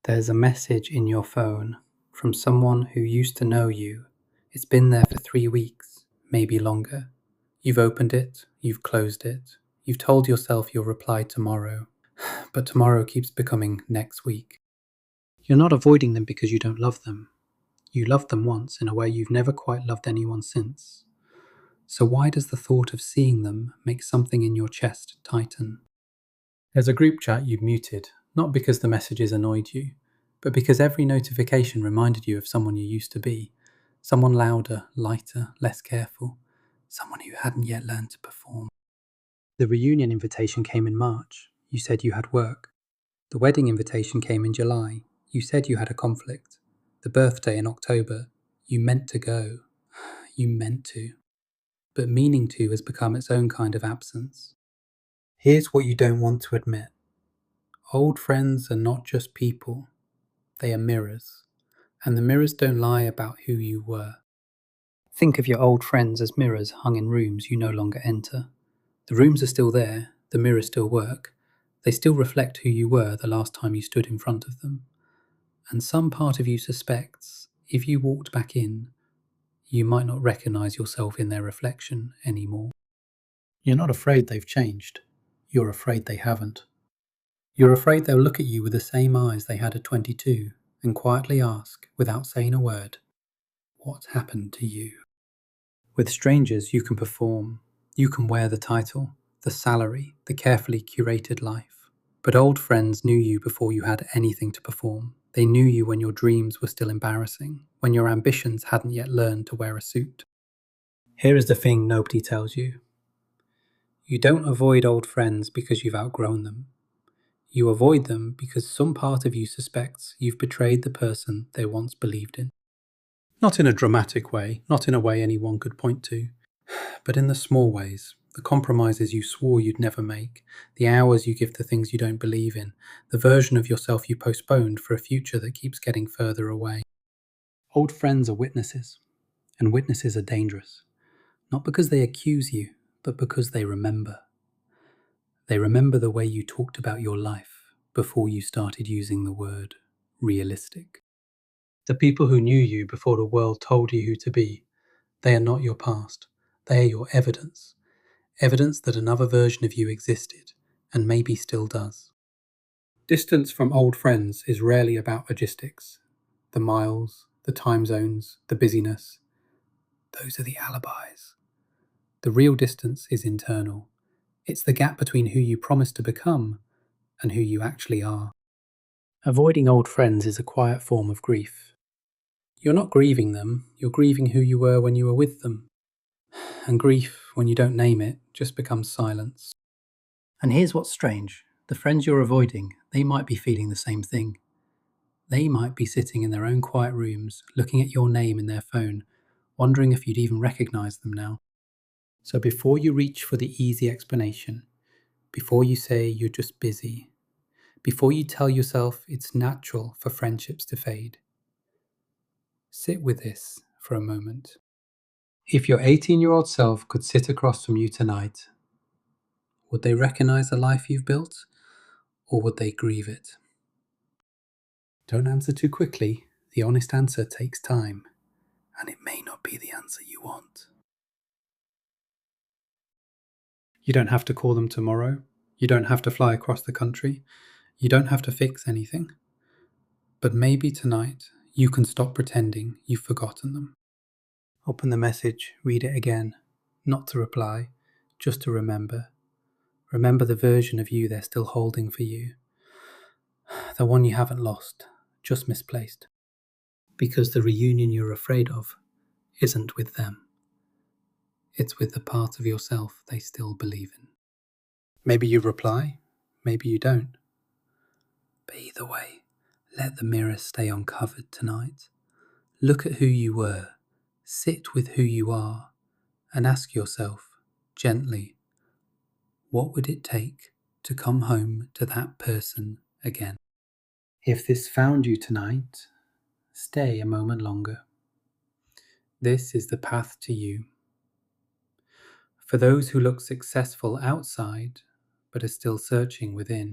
There's a message in your phone from someone who used to know you. It's been there for 3 weeks, maybe longer. You've opened it, you've closed it, you've told yourself you'll reply tomorrow, but tomorrow keeps becoming next week. You're not avoiding them because you don't love them. You loved them once in a way you've never quite loved anyone since. So why does the thought of seeing them make something in your chest tighten? There's a group chat you've muted, not because the messages annoyed you, but because every notification reminded you of someone you used to be. Someone louder, lighter, less careful. Someone who hadn't yet learned to perform. The reunion invitation came in March. You said you had work. The wedding invitation came in July. You said you had a conflict. The birthday in October. You meant to go. You meant to. But meaning to has become its own kind of absence. Here's what you don't want to admit. Old friends are not just people. They are mirrors. And the mirrors don't lie about who you were. Think of your old friends as mirrors hung in rooms you no longer enter. The rooms are still there, the mirrors still work. They still reflect who you were the last time you stood in front of them. And some part of you suspects, if you walked back in, you might not recognize yourself in their reflection anymore. You're not afraid they've changed. You're afraid they haven't. You're afraid they'll look at you with the same eyes they had at 22 and quietly ask, without saying a word, "What's happened to you?" With strangers you can perform. You can wear the title, the salary, the carefully curated life. But old friends knew you before you had anything to perform. They knew you when your dreams were still embarrassing, when your ambitions hadn't yet learned to wear a suit. Here is the thing nobody tells you. You don't avoid old friends because you've outgrown them. You avoid them because some part of you suspects you've betrayed the person they once believed in. Not in a dramatic way, not in a way anyone could point to, but in the small ways, the compromises you swore you'd never make, the hours you give to things you don't believe in, the version of yourself you postponed for a future that keeps getting further away. Old friends are witnesses, and witnesses are dangerous, not because they accuse you, but because they remember. They remember the way you talked about your life before you started using the word realistic. The people who knew you before the world told you who to be, they are not your past. They are your evidence. Evidence that another version of you existed, and maybe still does. Distance from old friends is rarely about logistics. The miles, the time zones, the busyness. Those are the alibis. The real distance is internal. It's the gap between who you promised to become and who you actually are. Avoiding old friends is a quiet form of grief. You're not grieving them, you're grieving who you were when you were with them. And grief, when you don't name it, just becomes silence. And here's what's strange. The friends you're avoiding, they might be feeling the same thing. They might be sitting in their own quiet rooms, looking at your name in their phone, wondering if you'd even recognize them now. So before you reach for the easy explanation, before you say you're just busy, before you tell yourself it's natural for friendships to fade, sit with this for a moment. If your 18-year-old self could sit across from you tonight, would they recognize the life you've built, or would they grieve it? Don't answer too quickly. The honest answer takes time, and it may not be the answer you want. You don't have to call them tomorrow. You don't have to fly across the country. You don't have to fix anything. But maybe tonight you can stop pretending you've forgotten them. Open the message, read it again, not to reply, just to remember. Remember the version of you they're still holding for you. The one you haven't lost, just misplaced. Because the reunion you're afraid of isn't with them. It's with the part of yourself they still believe in. Maybe you reply, maybe you don't. But either way, let the mirror stay uncovered tonight. Look at who you were, sit with who you are, and ask yourself, gently, what would it take to come home to that person again? If this found you tonight, stay a moment longer. This is the path to you. For those who look successful outside, but are still searching within,